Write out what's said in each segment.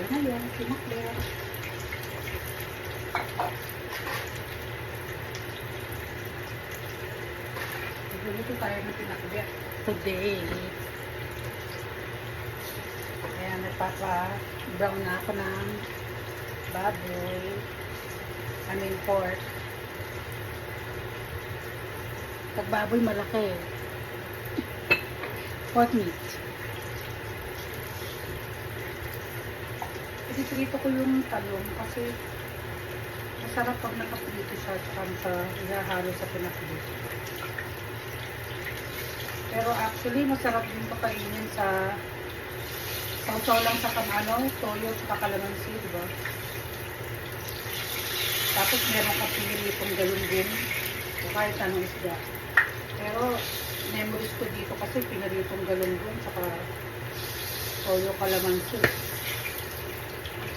tayo ngayon, pinaklet. Magluluto tayo ng pinaklet today. Ayan, nagpapa-brown na ako ng baboy. Pork. Pag baboy malaki. Pork meat. Prito ko yung talong kasi masarap pag nakaprito siya sa ihahalo sa pinaklit. Pero actually masarap din pakainin sa sausaw lang sa toyo at kalamansi, diba? Tapos meron ka pinilipong galunggong o kahit anong isda. Pero memories ko dito kasi pinilipong galunggong saka toyo kalamansi.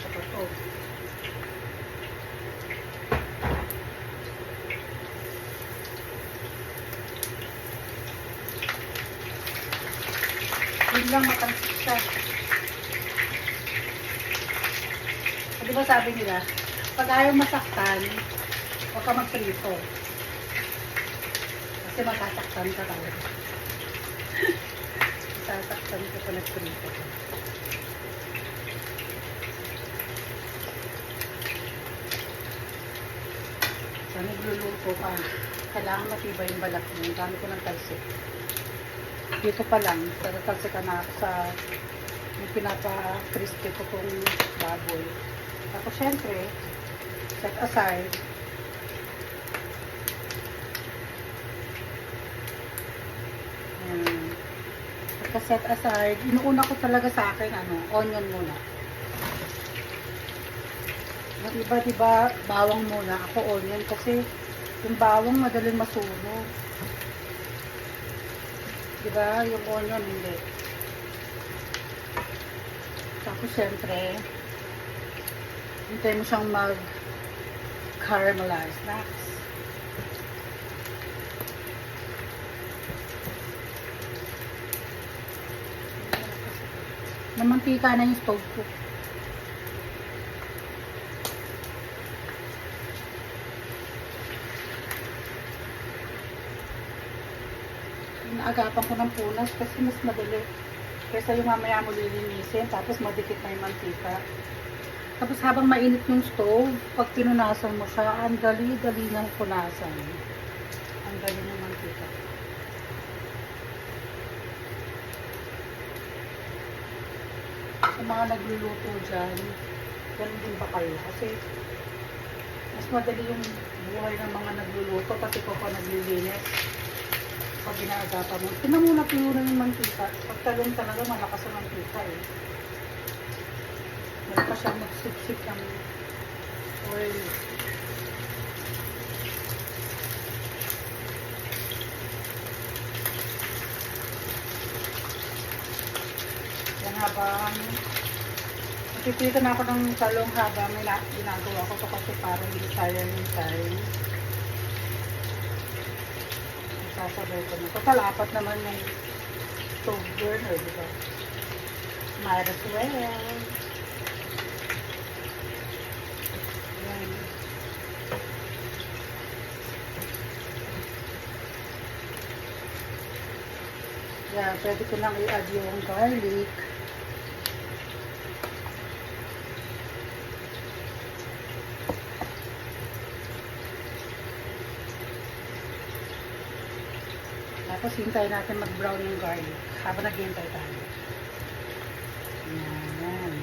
Saka to. Yun lang matansik siya. Di ba sabi nila, pag ayaw masaktan, huwag ka magprito. Kasi matasaktan ka talaga. Matasaktan ka pa nagprito. So, nagluluto pa. Kailangan matibay yung balat mo. Ang dami ko ng talsik. Dito pa lang, tatalsikan na ako sa yung pinapa-crispy ko itong baboy. Tapos syempre, set aside. Pagka-set aside, inuuna ko talaga sa akin, onion muna. Yung iba, diba, bawang muna. Ako onion kasi yung bawang madaling masunog. Diba, yung onion hindi. Tapos syempre, hintay mo siyang mag-caramelize. Next. Namantika na yung stove ko. Inaagapan ko ng punas kasi mas madali. Kesa yung mamaya mo lilinisin, tapos madikit na yung mantika. Tapos habang mainit yung stove, pag pinunasan mo siya, ang dali-dali ng punasan. Ang dali ng mantika. Sa mga nagluluto dyan, ganun din ba kayo? Kasi mas madali yung buhay ng mga nagluluto kasi ko pa naglilinis. Pag ginagapan mo, pinamuna tuyunan yung mantika. Pag talong talaga, malakas ang mantika eh. Malakas siyang magsip-sip ng oil. Yan habang napiprito na ako ng talong habang ginagawa ko ito kasi parang hindi sayang yung time. Sasabay ko na. Total, 4 naman yung stove burner, diba? Might as well. Ayan. Yeah, pwede ko lang i-add yung garlic. Tapos hintayin natin mag-brown yung garlic habang naghihintay tayo. Ayan.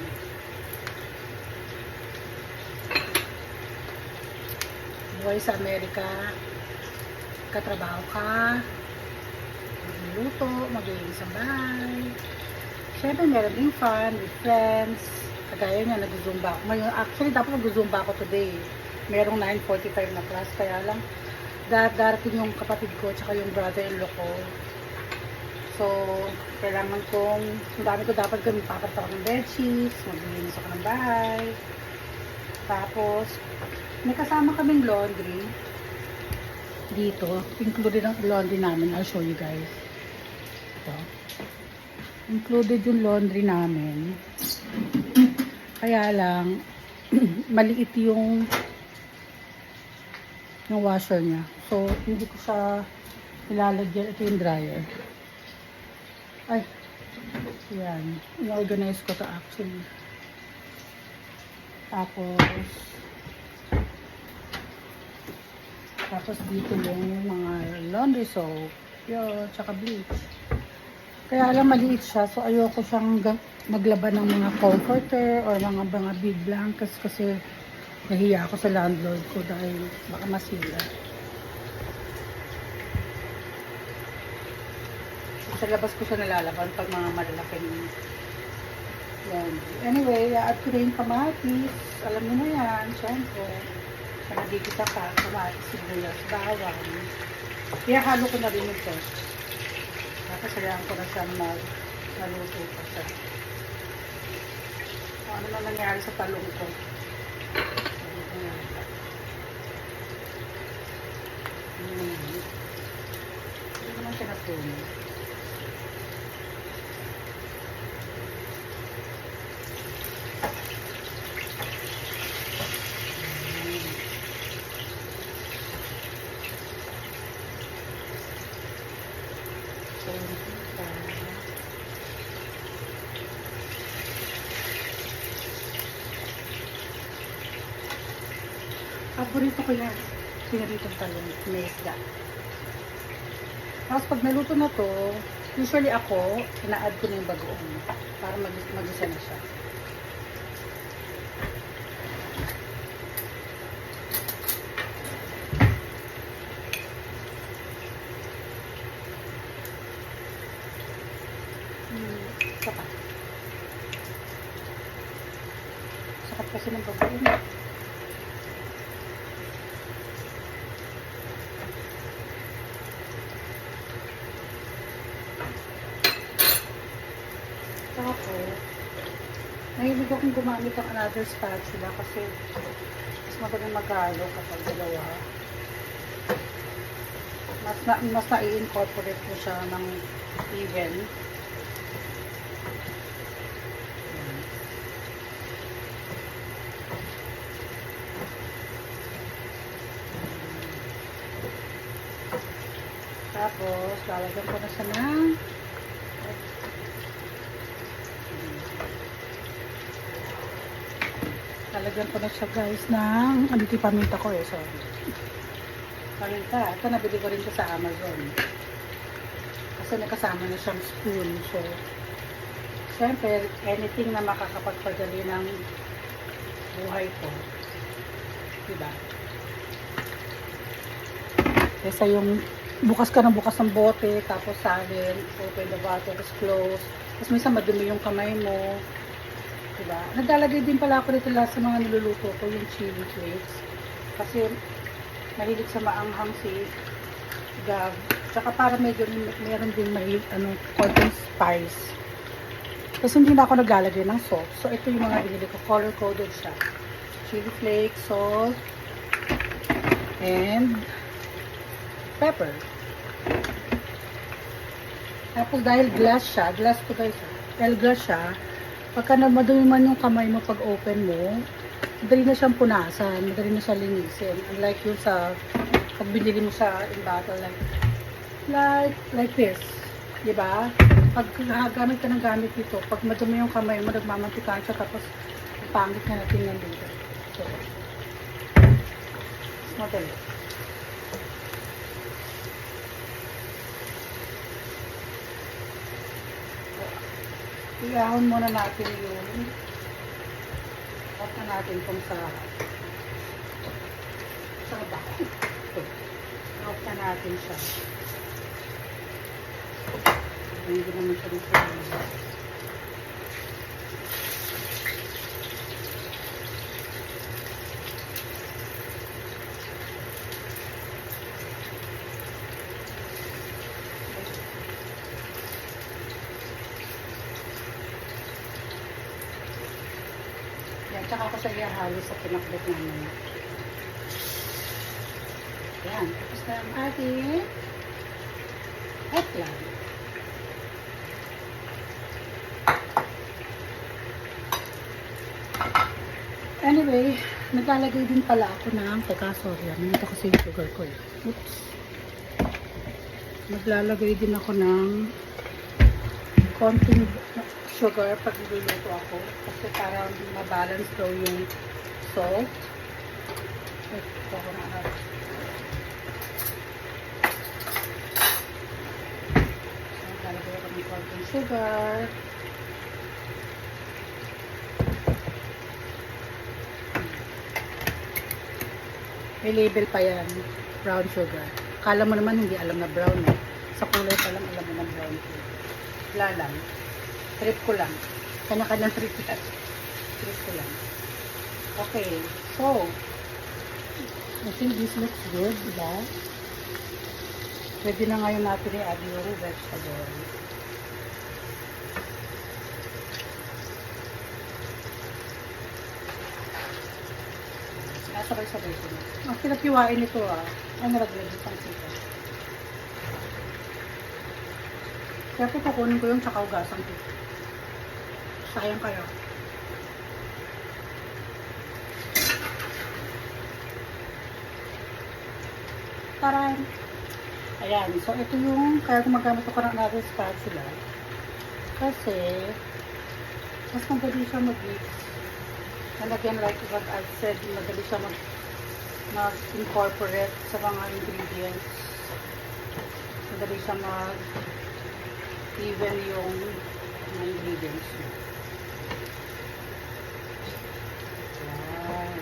Buhay sa Amerika, katrabaho ka, magluluto, maglilinis ang bahay. Siyempre meron din fun with friends. Kagaya niya, nag-zumba ako. Actually, dapat mag-zumba ako today. Merong 9:45 na class, kaya lang darating yung kapatid ko tsaka yung brother-in-law ko. So, kailangan kong, ang dami ko dapat gawin, papalit ako ng bedsheets, maglilinis ako ng bahay. Tapos, may kasama kaming laundry dito. Included ang laundry namin. I'll show you guys. Ito. Included yung laundry namin. Kaya lang, maliit yung washer niya. So, hindi ko siya ilalagyan. Ito yung dryer. Ay, yan. In-organize ko to actually. Tapos dito yung mga laundry soap. Yun, tsaka bleach. Kaya lang maliit siya. So, ayoko siyang maglaban ng mga comforter or mga big blankets kasi nahiya ako sa landlord ko dahil baka masira. Sa labas ko siya nalalaban pag mga malalaking laundry. Anyway, i-add ko na yung kamatis. Alam mo na yan, syempre. Sa nagigita ka, kamatis, sibuyas, bawang. Kaya halo ko na rin ito. Tapos sayangan ko na siyang maluto pa siya. Ano na nangyari sa talong ko? Hindi ko naman siya natuloy. Paborito ko yan. Pinaritong talong. May isda. Tapos pag naluto na to, usually ako, ina-add ko na yung bagoong para mag-isa na siya. Saka. Sakat kasi ng bagoong. Tapos, nahilig akong gumamit ng another spatula kasi mas madaling maghalo kapag dalawa. Mas na-i-incorporate ko siya ng even. Tapos, lalagyan ko na siya ng lalagyan ko na siya guys ng dito yung paminta ko eh, sorry. Paminta, ito nabili ko rin ko sa Amazon kasi nakasama na siyang spoon. So syempre anything na makakapagpadali ng buhay ko, diba? Kesa yung bukas ka ng bukas ng bote tapos salin, open the bottle is closed, tapos minsan madumi yung kamay mo, diba? Naglalagay din pala ako dito lahat sa mga niluluto ko, yung chili flakes. Kasi mahilig sa maanghang si Gab. Tsaka para medyo meron din may konting spice. Kasi hindi na ako naglalagay ng salt. So ito yung mga binili ko. Color-coded siya. Chili flakes, salt, and pepper. Tapos dahil glass siya, glass to guys, dahil glass siya, pagka madumi man yung kamay mo pag open mo, madali na siyang punasan, madali na siya linisin. Unlike yung sa pag binili mo sa in bottle, like this. Diba? Pag gamit ka ng gamit dito, pag madumi yung kamay mo, nagmamantikaan siya, tapos pangit na natin yan dito. So, it's madali. Iahon muna natin yung off na natin kung sa bako. Off na natin siya. Hindi naman siya dito. Yan, tsaka ako siya ihahalo sa pinakbet namin. Yan, tapos na ang ating eggplant. Anyway, naglalagay din pala ako ng, teka, sorry, minita kasi yung sugar ko eh. Oops. Naglalagay din ako ng konting sugar pag niluluto ako. Kasi para mabalance daw yung salt. Ito ko na natin. So, naglalagay ako ng konting sugar. May label pa yan, brown sugar. Kala mo naman hindi alam na brown eh. Sa kulay pa lang alam mo na brown. Wala lang. Trip ko lang. Kanya-kanyang trip yan. Trip ko lang. Okay. So, I think this looks good, diba? Pwede na ngayon natin i-add yung vegetable. Sabay-sabay ko na. Ang pinapiwain nito ay naraglag yung pangsita. Kaya po kukunin ko yung tsaka ugasan ko. Sayang kayo. Taran! Ayan. So, ito yung kaya gumagamit ako ng another spatula. Kasi mas madali siya mag-mix. And again, like what I said, madali siya mag-incorporate sa mga ingredients. Madali siya mag-even yung mga ingredients. Yan.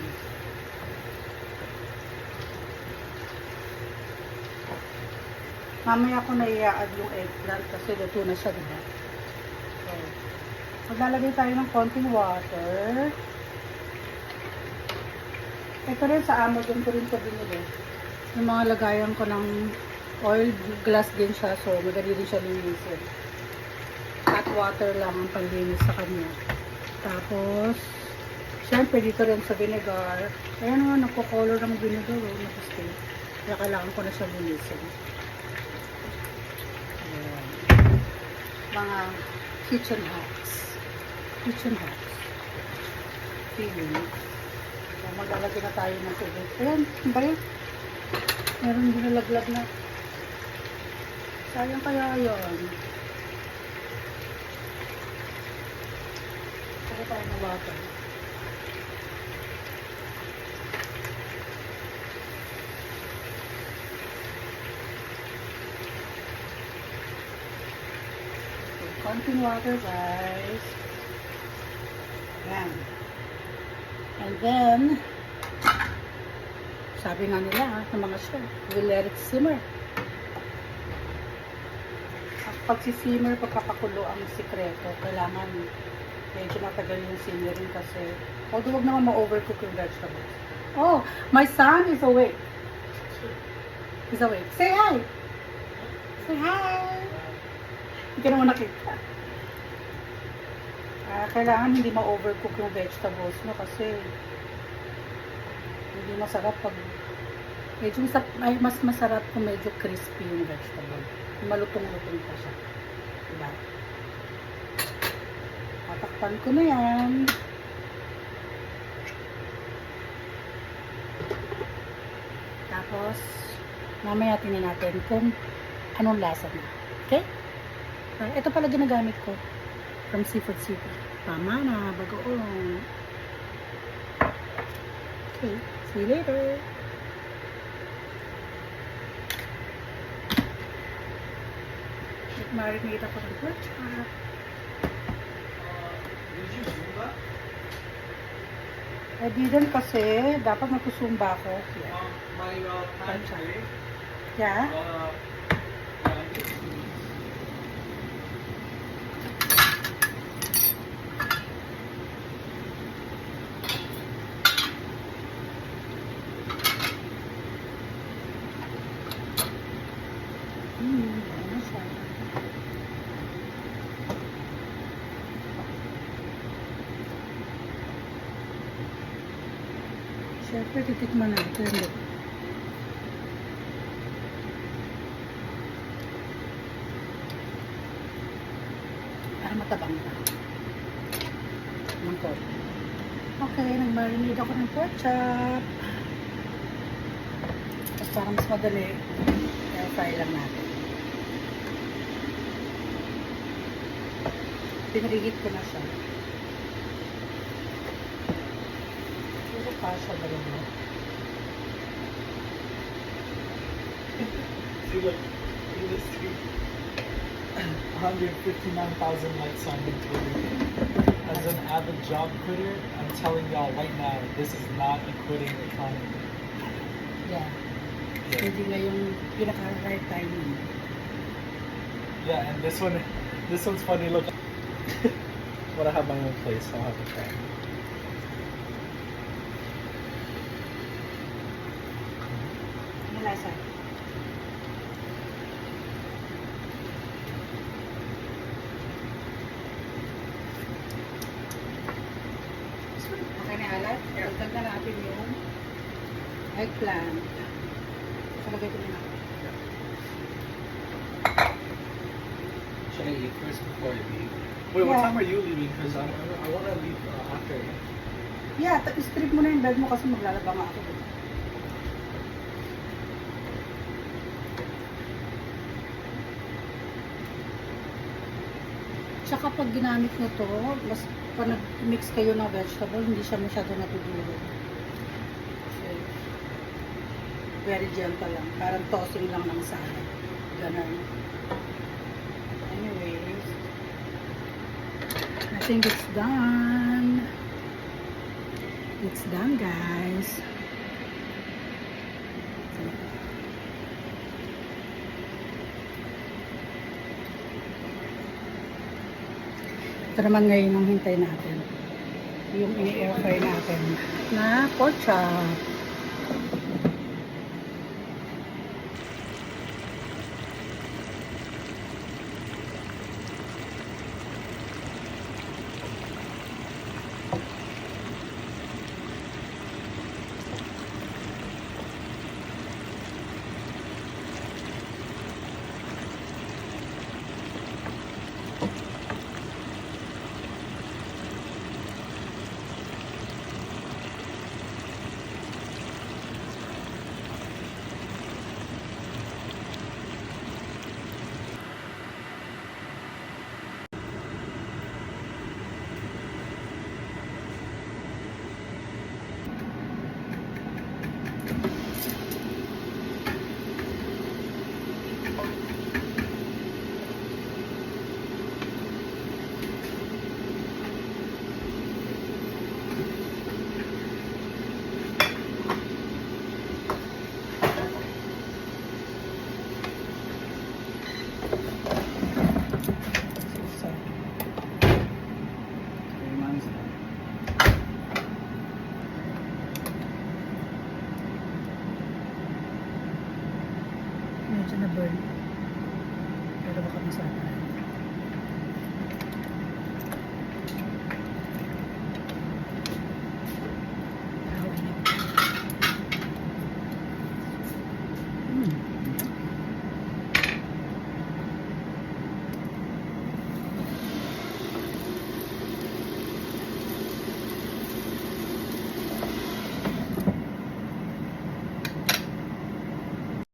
Mamaya ko na i-add yung eggplant kasi luto na siya, diba? So, maglalagay tayo ng konting water. Ito rin sa Amazon ko rin ito binili. Yung mga lagayan ko ng oil, glass din siya. So, madali din siya linisin. Hot water lang ang panlinis sa kanya. Tapos, syempre dito rin sa vinegar. Ayan o, nagpo-color ng vinegar o, napusti. Kaya kailangan ko na siya linisin. Ayan. Mga kitchen hacks. Kitchen hacks. Feeling. So, maglalagay na tayo ng tubig. Ayan, ba yun? Meron din nalaglag na. Sayang kaya yun. Saka tayo ng water. So, konting water, guys. Ayan. And then, sabi nga nila sa mga chef, we'll let it simmer. Ang pagsisimmer, pagkapakulo ang sikreto. Kailangan medyo matagal yung simmering kasi although huwag naman ma-overcook yung vegetables. Oh, my son is awake. He's awake. Say hi! Say hi! Hindi ka naman nakita. Kailangan hindi ma-overcook yung vegetables no kasi hindi masarap pag medyo mas masarap kung medyo crispy yung vegetable. Malutong-lutong pa siya. Diba? Tatakpan ko na yan. Tapos mamaya tingnan natin kung anong lasa niya. Okay? Ito pala ginagamit ko from Seafood City. Tama na, bagoong. Okay, see you later. Marinate ako ng pork chop. Di din kasi, dapat magkusumba ako. Yeah. Siyempre, titikman natin. Para matabang na. Mangkot. Okay, nag-marinate ako ng pork chop. Tapos para mas madali, air fry lang natin. Pinrigit ko na siya. Ito pa siya dalawa. See, look, in this street, 159,000 likes on Twitter. As an avid job quitter, I'm telling y'all right now, this is not a quitting economy. Yeah. Yeah, Hindi na yung pinaka-right timing. yeah, and this one's funny. Look, when I have my own place, I'll have to try. Ano lasa? Okay na alat. Dagdag na natin yung eggplant. Salagay ko na. Should I eat first before I leave? Wait, what Yeah. time are you leaving? Because I want to leave after. Yeah, strip mo na yung bed mo kasi maglalaba nga ako. Tsaka pag ginamit mo to, mas pag nag-mix kayo ng vegetable, hindi siya masyado natutulog. So, very gentle lang. Parang tossing lang ng salad. Ganun. Anyways, I think it's done. It's done, guys. Ito naman ngayon ang hintay natin. Yung i-air fry natin na pork chop. Medyo na burn. Pero baka masarap na.